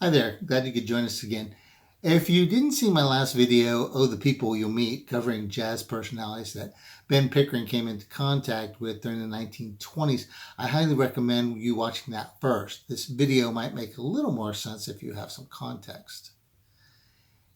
Hi there, glad you could join us again. If you didn't see my last video, Oh, the People You'll Meet, covering jazz personalities that Ben Pickering came into contact with during the 1920s, I highly recommend you watching that first. This video might make a little more sense if you have some context.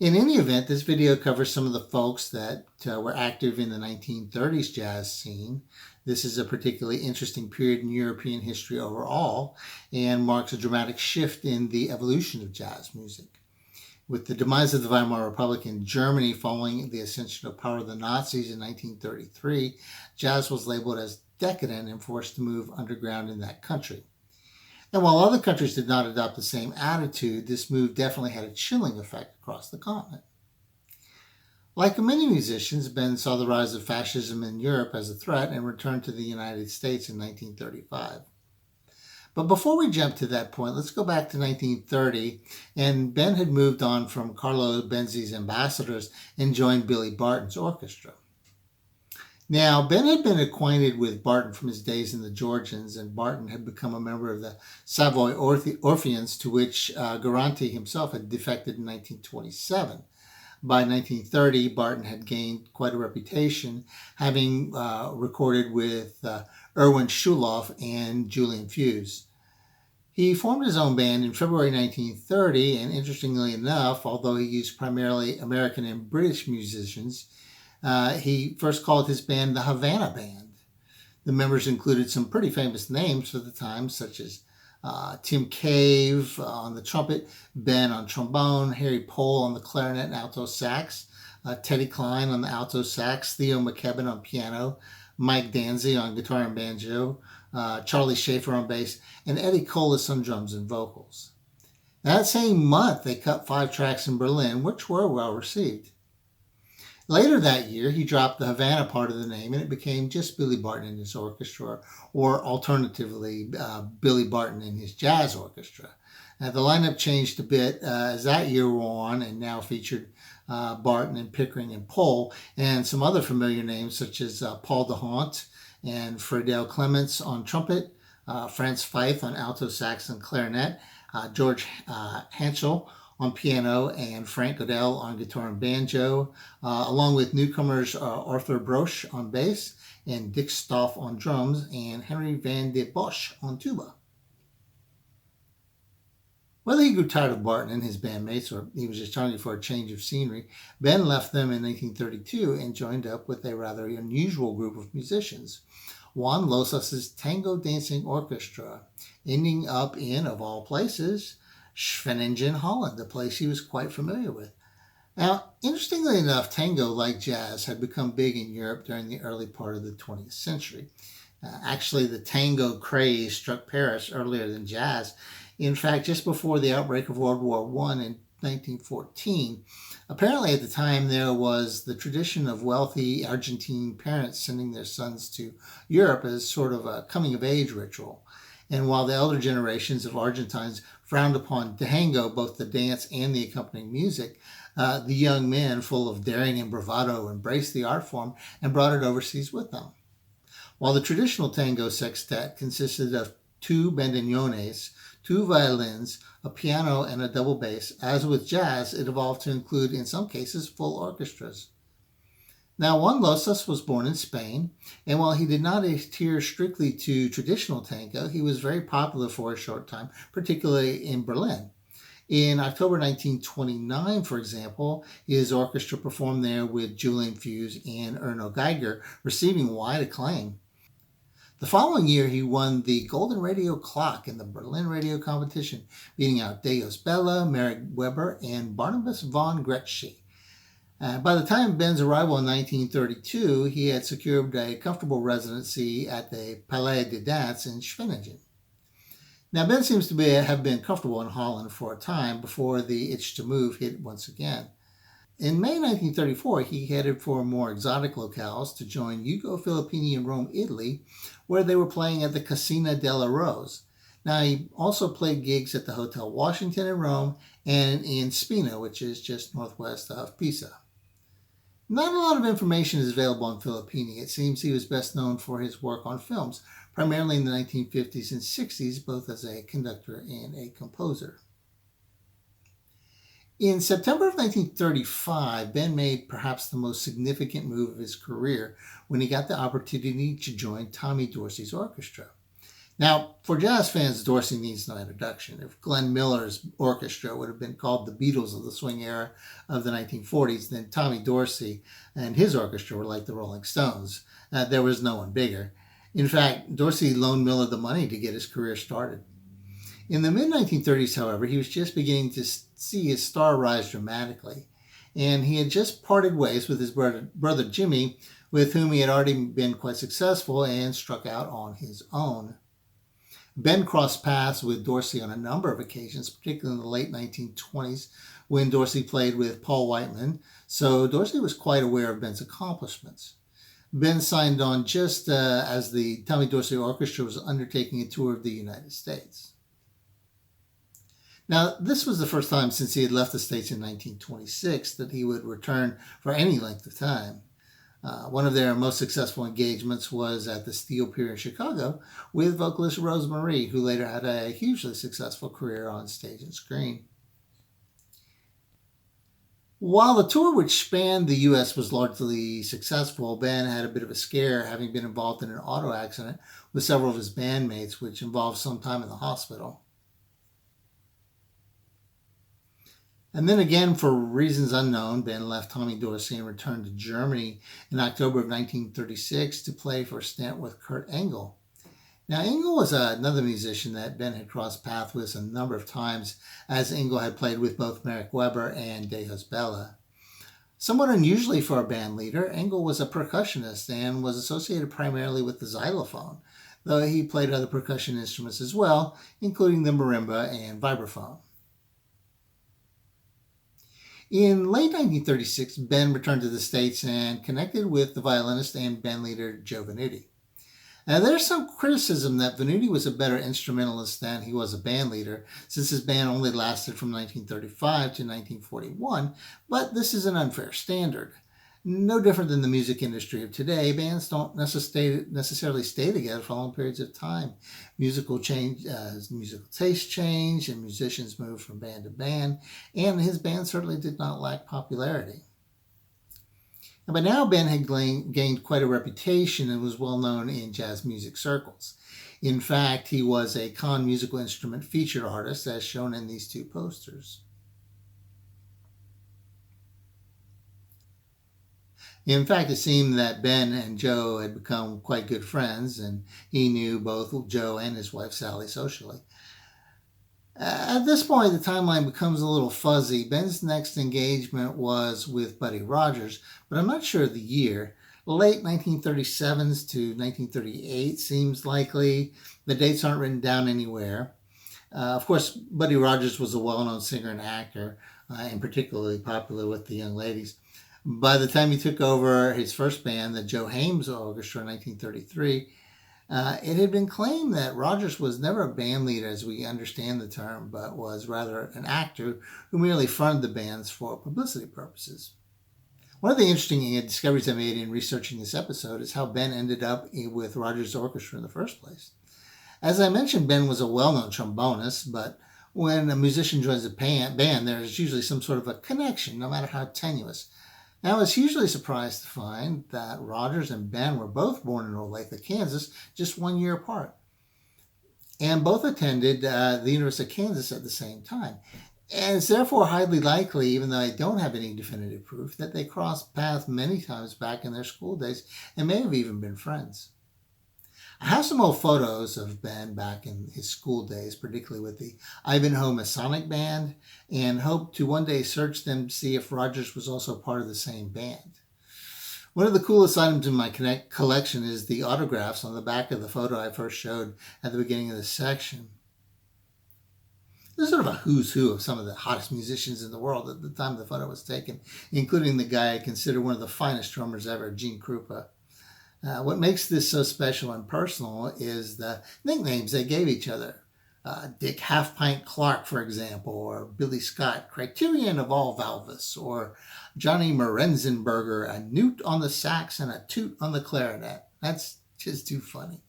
In any event, this video covers some of the folks that were active in the 1930s jazz scene. This is a particularly interesting period in European history overall and marks a dramatic shift in the evolution of jazz music. With the demise of the Weimar Republic in Germany following the ascension of power of the Nazis in 1933, jazz was labeled as decadent and forced to move underground in that country. And while other countries did not adopt the same attitude, this move definitely had a chilling effect across the continent. Like many musicians, Ben saw the rise of fascism in Europe as a threat and returned to the United States in 1935. But before we jump to that point, let's go back to 1930, and Ben had moved on from Carlo Benzi's Ambassadors and joined Billy Barton's orchestra. Now, Ben had been acquainted with Barton from his days in the Georgians, and Barton had become a member of the Savoy Orpheans, to which Garanti himself had defected in 1927. By 1930, Barton had gained quite a reputation, having recorded with Erwin Schuloff and Julian Fuse. He formed his own band in February 1930, and interestingly enough, although he used primarily American and British musicians, he first called his band the Havana Band. The members included some pretty famous names for the time, such as Tim Cave on the trumpet, Ben on trombone, Harry Pohl on the clarinet and alto sax, Teddy Klein on the alto sax, Theo McKebbin on piano, Mike Danzy on guitar and banjo, Charlie Schaefer on bass, and Eddie Colas on drums and vocals. Now, that same month, they cut 5 tracks in Berlin, which were well received. Later that year, he dropped the Havana part of the name and it became just Billy Barton and his orchestra, or alternatively, Billy Barton and his jazz orchestra. Now, the lineup changed a bit as that year wore on and now featured Barton and Pickering and Pohl and some other familiar names such as Paul DeHont and Fredel Clements on trumpet, Franz Fife on alto sax and clarinet, George Hanschel on piano, and Frank Godel on guitar and banjo, along with newcomers Arthur Broch on bass, and Dick Stoff on drums, and Henry van de Bosch on tuba. Whether he grew tired of Barton and his bandmates, or he was just hungry for a change of scenery, Ben left them in 1932 and joined up with a rather unusual group of musicians, Juan Losas' Tango Dancing Orchestra, ending up in, of all places, Scheveningen, Holland, a place he was quite familiar with. Now, interestingly enough, tango, like jazz, had become big in Europe during the early part of the 20th century. Actually, the tango craze struck Paris earlier than jazz. In fact, just before the outbreak of World War I in 1914, apparently at the time there was the tradition of wealthy Argentine parents sending their sons to Europe as sort of a coming-of-age ritual. And while the elder generations of Argentines frowned upon tango, both the dance and the accompanying music, the young men, full of daring and bravado, embraced the art form and brought it overseas with them. While the traditional tango sextet consisted of 2 bandoneones, 2 violins, a piano, and a double bass, as with jazz, it evolved to include, in some cases, full orchestras. Now, Juan Losas was born in Spain, and while he did not adhere strictly to traditional tango, he was very popular for a short time, particularly in Berlin. In October 1929, for example, his orchestra performed there with Julian Fuse and Erno Geiger, receiving wide acclaim. The following year, he won the Golden Radio Clock in the Berlin Radio Competition, beating out Deus Bella, Marek Weber, and Barnabas von Gretschy. By the time of Ben's arrival in 1932, he had secured a comfortable residency at the Palais de Danse in Scheveningen. Now, Ben seems to have been comfortable in Holland for a time before the itch to move hit once again. In May 1934, he headed for more exotic locales to join Ugo Filippini in Rome, Italy, where they were playing at the Casina della Rose. Now, he also played gigs at the Hotel Washington in Rome and in Spina, which is just northwest of Pisa. Not a lot of information is available on Filippini. It seems he was best known for his work on films, primarily in the 1950s and 60s, both as a conductor and a composer. In September of 1935, Ben made perhaps the most significant move of his career when he got the opportunity to join Tommy Dorsey's orchestra. Now, for jazz fans, Dorsey needs no introduction. If Glenn Miller's orchestra would have been called the Beatles of the swing era of the 1940s, then Tommy Dorsey and his orchestra were like the Rolling Stones. There was no one bigger. In fact, Dorsey loaned Miller the money to get his career started. In the mid-1930s, however, he was just beginning to see his star rise dramatically, and he had just parted ways with his brother Jimmy, with whom he had already been quite successful and struck out on his own. Ben crossed paths with Dorsey on a number of occasions, particularly in the late 1920s when Dorsey played with Paul Whiteman, so Dorsey was quite aware of Ben's accomplishments. Ben signed on just as the Tommy Dorsey Orchestra was undertaking a tour of the United States. Now, this was the first time since he had left the States in 1926 that he would return for any length of time. One of their most successful engagements was at the Steel Pier in Chicago with vocalist Rose Marie, who later had a hugely successful career on stage and screen. While the tour, which spanned the U.S., was largely successful, Ben had a bit of a scare, having been involved in an auto accident with several of his bandmates, which involved some time in the hospital. And then again, for reasons unknown, Ben left Tommy Dorsey and returned to Germany in October of 1936 to play for a stint with Kurt Engel. Now, Engel was another musician that Ben had crossed paths with a number of times, as Engel had played with both Marek Weber and Dejos Bella. Somewhat unusually for a band leader, Engel was a percussionist and was associated primarily with the xylophone, though he played other percussion instruments as well, including the marimba and vibraphone. In late 1936, Ben returned to the States and connected with the violinist and bandleader Joe Venuti. Now, there's some criticism that Venuti was a better instrumentalist than he was a bandleader, since his band only lasted from 1935 to 1941, but this is an unfair standard. No different than the music industry of today, bands don't necessarily stay together for long periods of time. Musical taste change, and musicians move from band to band, and his band certainly did not lack popularity. By now, Ben had gained quite a reputation and was well known in jazz music circles. In fact, he was a Conn musical instrument featured artist, as shown in these two posters. In fact, it seemed that Ben and Joe had become quite good friends, and he knew both Joe and his wife Sally socially. At this point, the timeline becomes a little fuzzy. Ben's next engagement was with Buddy Rogers, but I'm not sure of the year. Late 1937s to 1938 seems likely. The dates aren't written down anywhere. Of course, Buddy Rogers was a well-known singer and actor, and particularly popular with the young ladies. By the time he took over his first band, the Joe Hames Orchestra, in 1933, it had been claimed that Rogers was never a band leader as we understand the term, but was rather an actor who merely fronted the bands for publicity purposes. One of the interesting discoveries I made in researching this episode is how Ben ended up with Rogers' orchestra in the first place. As I mentioned, Ben was a well-known trombonist, but when a musician joins a band, there is usually some sort of a connection, no matter how tenuous. Now, I was hugely surprised to find that Rogers and Ben were both born in Olathe, Kansas, just 1 year apart. And both attended the University of Kansas at the same time. And it's therefore highly likely, even though I don't have any definitive proof, that they crossed paths many times back in their school days and may have even been friends. I have some old photos of Ben back in his school days, particularly with the Ivanhoe Masonic Band, and hope to one day search them to see if Rogers was also part of the same band. One of the coolest items in my collection is the autographs on the back of the photo I first showed at the beginning of this section. There's sort of a who's who of some of the hottest musicians in the world at the time the photo was taken, including the guy I consider one of the finest drummers ever, Gene Krupa. What makes this so special and personal is the nicknames they gave each other. Dick Half-Pint Clark, for example, or Billy Scott, Criterion of all Valvis, or Johnny Merenzenberger, a newt on the sax and a toot on the clarinet. That's just too funny.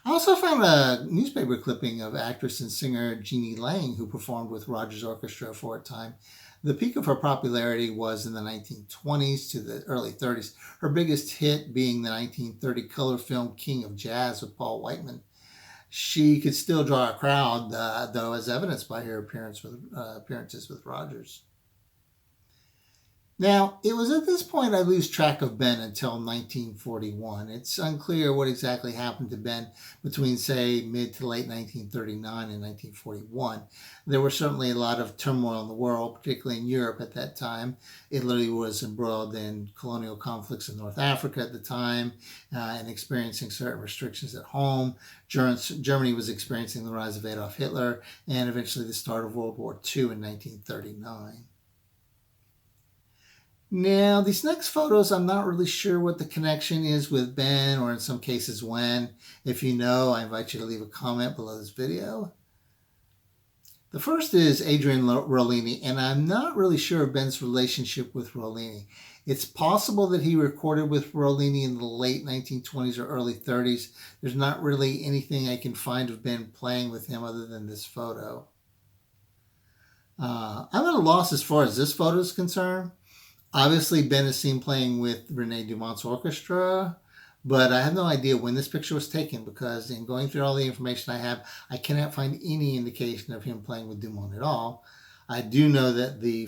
I also found a newspaper clipping of actress and singer Jeannie Lang, who performed with Rogers Orchestra for a time. The peak of her popularity was in the 1920s to the early 30s, her biggest hit being the 1930 color film King of Jazz with Paul Whiteman. She could still draw a crowd, though, as evidenced by her appearances with Rogers. Now, it was at this point I lose track of Ben until 1941. It's unclear what exactly happened to Ben between, say, mid to late 1939 and 1941. There was certainly a lot of turmoil in the world, particularly in Europe at that time. Italy was embroiled in colonial conflicts in North Africa at the time and experiencing certain restrictions at home. Germany was experiencing the rise of Adolf Hitler and eventually the start of World War II in 1939. Now, these next photos, I'm not really sure what the connection is with Ben, or in some cases when. If you know, I invite you to leave a comment below this video. The first is Adrian Rollini, and I'm not really sure of Ben's relationship with Rollini. It's possible that he recorded with Rollini in the late 1920s or early 30s. There's not really anything I can find of Ben playing with him other than this photo. I'm at a loss as far as this photo is concerned. Obviously, Ben is seen playing with René Dumont's orchestra, but I have no idea when this picture was taken because in going through all the information I have, I cannot find any indication of him playing with Dumont at all. I do know that the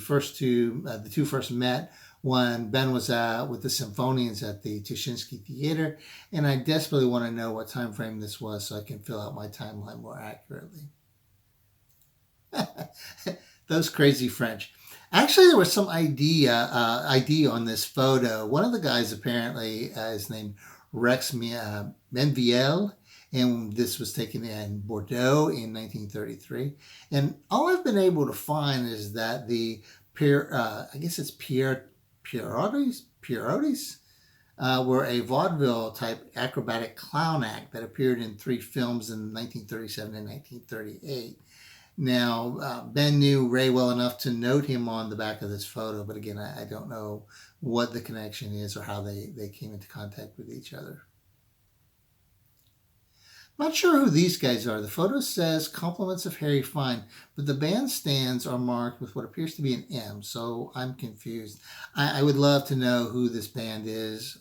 two first met when Ben was with the Symphonians at the Tuschinski Theater, and I desperately want to know what time frame this was so I can fill out my timeline more accurately. Those crazy French. Actually, there was some ID on this photo. One of the guys apparently is named Rex Menviel, and this was taken in Bordeaux in 1933. And all I've been able to find is that the I guess it's Pierrotis were a vaudeville type acrobatic clown act that appeared in 3 films in 1937 and 1938. Now, Ben knew Ray well enough to note him on the back of this photo, but again, I don't know what the connection is or how they came into contact with each other. Not sure who these guys are. The photo says Compliments of Harry Fine, but the bandstands are marked with what appears to be an M, so I'm confused. I would love to know who this band is.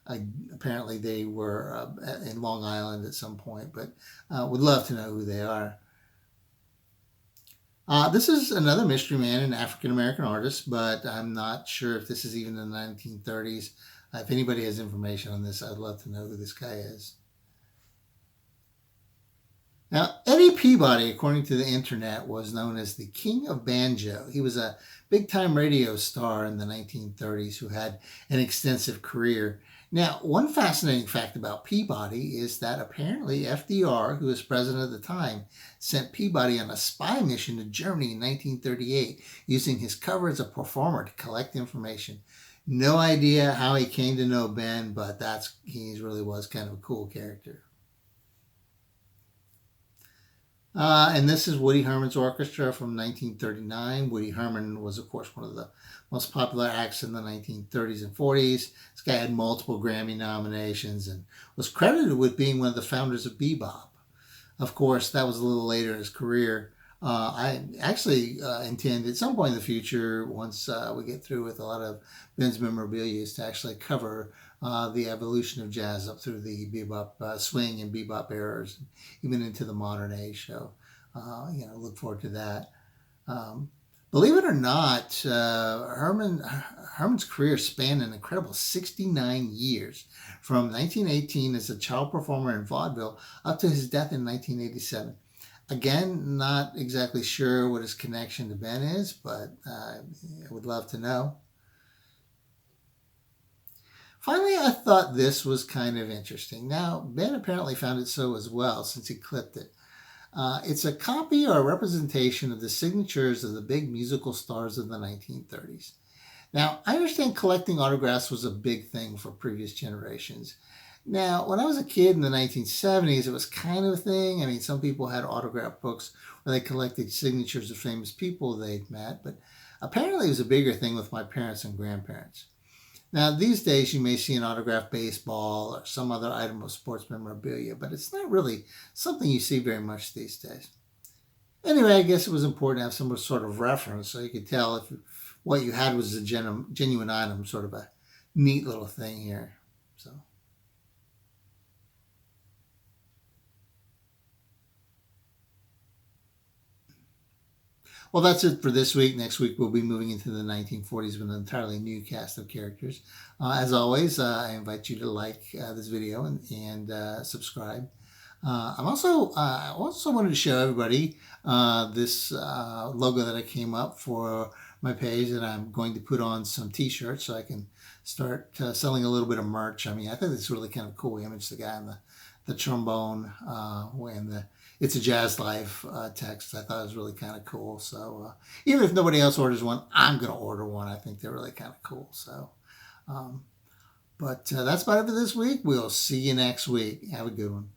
Apparently they were in Long Island at some point, but would love to know who they are. This is another Mystery Man, an African-American artist, but I'm not sure if this is even in the 1930s. If anybody has information on this, I'd love to know who this guy is. Now, Eddie Peabody, according to the internet, was known as the King of Banjo. He was a big-time radio star in the 1930s who had an extensive career. Now, one fascinating fact about Peabody is that apparently FDR, who was president at the time, sent Peabody on a spy mission to Germany in 1938, using his cover as a performer to collect information. No idea how he came to know Ben, but he really was kind of a cool character. And this is Woody Herman's orchestra from 1939. Woody Herman was, of course, one of the most popular acts in the 1930s and 40s. This guy had multiple Grammy nominations and was credited with being one of the founders of bebop. Of course, that was a little later in his career. I actually intend at some point in the future, once we get through with a lot of Ben's memorabilia, is to actually cover the evolution of jazz up through the bebop swing and bebop eras, even into the modern age. So, look forward to that. Believe it or not, Herman's career spanned an incredible 69 years, from 1918 as a child performer in vaudeville up to his death in 1987. Again, not exactly sure what his connection to Ben is, but I would love to know. Finally, I thought this was kind of interesting. Now, Ben apparently found it so as well, since he clipped it. It's a copy or a representation of the signatures of the big musical stars of the 1930s. Now, I understand collecting autographs was a big thing for previous generations. Now, when I was a kid in the 1970s, it was kind of a thing. I mean, some people had autograph books where they collected signatures of famous people they'd met, but apparently it was a bigger thing with my parents and grandparents. Now, these days you may see an autographed baseball or some other item of sports memorabilia, but it's not really something you see very much these days. Anyway, I guess it was important to have some sort of reference so you could tell if what you had was a genuine item, sort of a neat little thing here. So. Well, that's it for this week. Next week, we'll be moving into the 1940s with an entirely new cast of characters. As always, I invite you to like this video and subscribe. I also wanted to show everybody this logo that I came up for my page that I'm going to put on some t-shirts so I can start selling a little bit of merch. I mean, I think it's really kind of cool image, the guy in the trombone and the "It's a Jazz Life" text. I thought it was really kind of cool. So even if nobody else orders one, I'm going to order one. I think they're really kind of cool. So, but that's about it for this week. We'll see you next week. Have a good one.